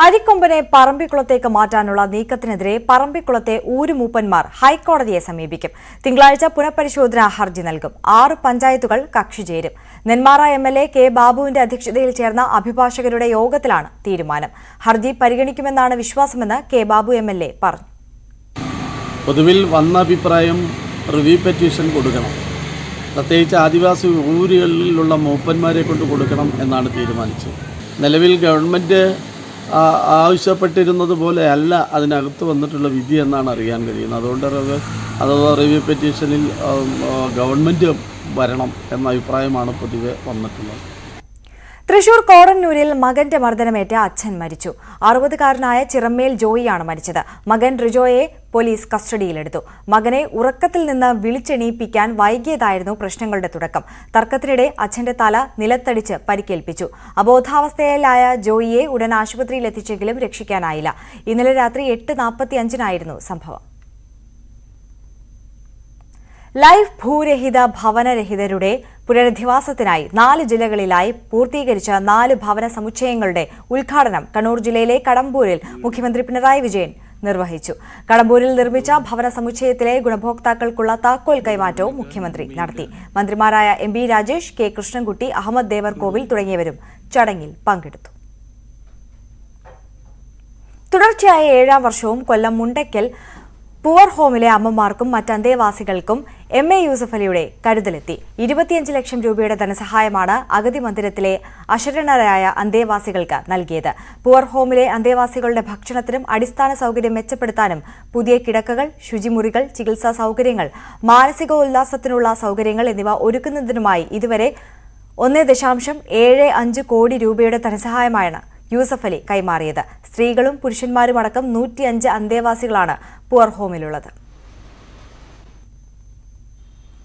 അരിക്കൊമ്പനെ പറമ്പിക്കുളത്തേക്ക് മാറ്റാനുള്ള നീക്കത്തിനെതിരെ പറമ്പിക്കുളത്തെ ഊരുമൂപ്പന്മാർ ഹൈക്കോടതിയെ സമീപിക്കും. തിങ്കളാഴ്ച പുനഃപരിശോധനാ ഹർജി നൽകും. 6 പഞ്ചായത്തുകൾ കക്ഷി ചേരും. നെന്മാറ എംഎൽഎ കെ ബാബുവിന്റെ അധ്യക്ഷതയിൽ ചേർന്ന അഭിഭാഷകരുടെ യോഗത്തിലാണ് തീരുമാനം. ഹർജി പരിഗണിക്കുമെന്നാണ് വിശ്വാസമെന്ന് കെ ബാബു എംഎൽഎ പറഞ്ഞു. പൊതുവിൽ വന്ന അഭിപ്രായം റിവ്യൂ പെറ്റീഷൻ കൊടുക്കണം. പ്രത്യേകിച്ച് ആദിവാസി ഊരുകളിലുള്ള മൂപ്പന്മാരെ കൊണ്ട് കൊടുക്കണം എന്നാണ് തീരുമാനിച്ചത്. നിലവിൽ ഗവൺമെൻറ് ആവശ്യപ്പെട്ടിരുന്നത് പോലെ അല്ല അതിനകത്ത് വന്നിട്ടുള്ള വിധി എന്നാണ് അറിയാൻ കഴിയുന്നത്. അതുകൊണ്ട് അഥവാ റിവ്യൂ പെറ്റീഷനിൽ ഗവൺമെൻറ് വരണം എന്ന അഭിപ്രായമാണ് പൊതുവെ വന്നിട്ടുള്ളത്. തൃശൂർ കോടന്നൂരിൽ മകന്റെ മർദ്ദനമേറ്റ അച്ഛൻ മരിച്ചു. 60-കാരനായ ചിറമ്മേൽ ജോയിയാണ് മരിച്ചത്. മകൻ റിജോയെ പോലീസ് കസ്റ്റഡിയിലെടുത്തു. മകനെ ഉറക്കത്തിൽ നിന്ന് വിളിച്ചെണീപ്പിക്കാൻ വൈകിയതായിരുന്നു പ്രശ്നങ്ങളുടെ തുടക്കം. തർക്കത്തിനിടെ അച്ഛന്റെ തല നിലത്തടിച്ച് പരിക്കേൽപ്പിച്ചു. അബോധാവസ്ഥയിലായ ജോയിയെ ഉടൻ ആശുപത്രിയിൽ എത്തിച്ചെങ്കിലും രക്ഷിക്കാനായില്ല. ഇന്നലെ രാത്രി 8:45 സംഭവം. ലൈഫ് ഭൂരഹിത ഭവനരഹിതരുടെ പുനരധിവാസത്തിനായി 4 ജില്ലകളിലായി പൂർത്തീകരിച്ച 4 ഭവന സമുച്ചയങ്ങളുടെ ഉദ്ഘാടനം കണ്ണൂർ ജില്ലയിലെ കടമ്പൂരിൽ മുഖ്യമന്ത്രി പിണറായി വിജയൻ നിർവഹിച്ചു. കടമ്പൂരിൽ നിർമ്മിച്ച ഭവന സമുച്ചയത്തിലെ ഗുണഭോക്താക്കൾക്കുള്ള താക്കോൽ കൈമാറ്റവും മുഖ്യമന്ത്രി നടത്തി. മന്ത്രിമാരായ M B Rajesh, K Krishnankutty, Ahammad Devarkovil തുടങ്ങിയവരും ചടങ്ങിൽ പങ്കെടുത്തു. തുടർച്ചയായ 7ാം വർഷവും കൊല്ലം മുണ്ടയ്ക്കൽ പുവർ ഹോമിലെ അമ്മമാർക്കും മറ്റ് അന്തേവാസികൾക്കും MA യൂസഫ് അലിയുടെ കരുതലെത്തി. 25 ലക്ഷം രൂപയുടെ ധനസഹായമാണ് അഗതി മന്ദിരത്തിലെ അശരണരായ അന്തേവാസികൾക്ക് നൽകിയത്. പുവർ ഹോമിലെ അന്തേവാസികളുടെ ഭക്ഷണത്തിനും അടിസ്ഥാന സൗകര്യം മെച്ചപ്പെടുത്താനും പുതിയ കിടക്കകൾ, ശുചിമുറികൾ, ചികിത്സാ സൗകര്യങ്ങൾ, മാനസികോല്ലാസത്തിനുള്ള സൗകര്യങ്ങൾ എന്നിവ ഒരുക്കുന്നതിനുമായി ഇതുവരെ 1.75 കോടി രൂപയുടെ ധനസഹായമാണ് യൂസഫ് അലി കൈമാറിയത്. സ്ത്രീകളും പുരുഷന്മാരുമടക്കം 105 അന്തേവാസികളാണ് പുവർ ഹോമിലുള്ളത്.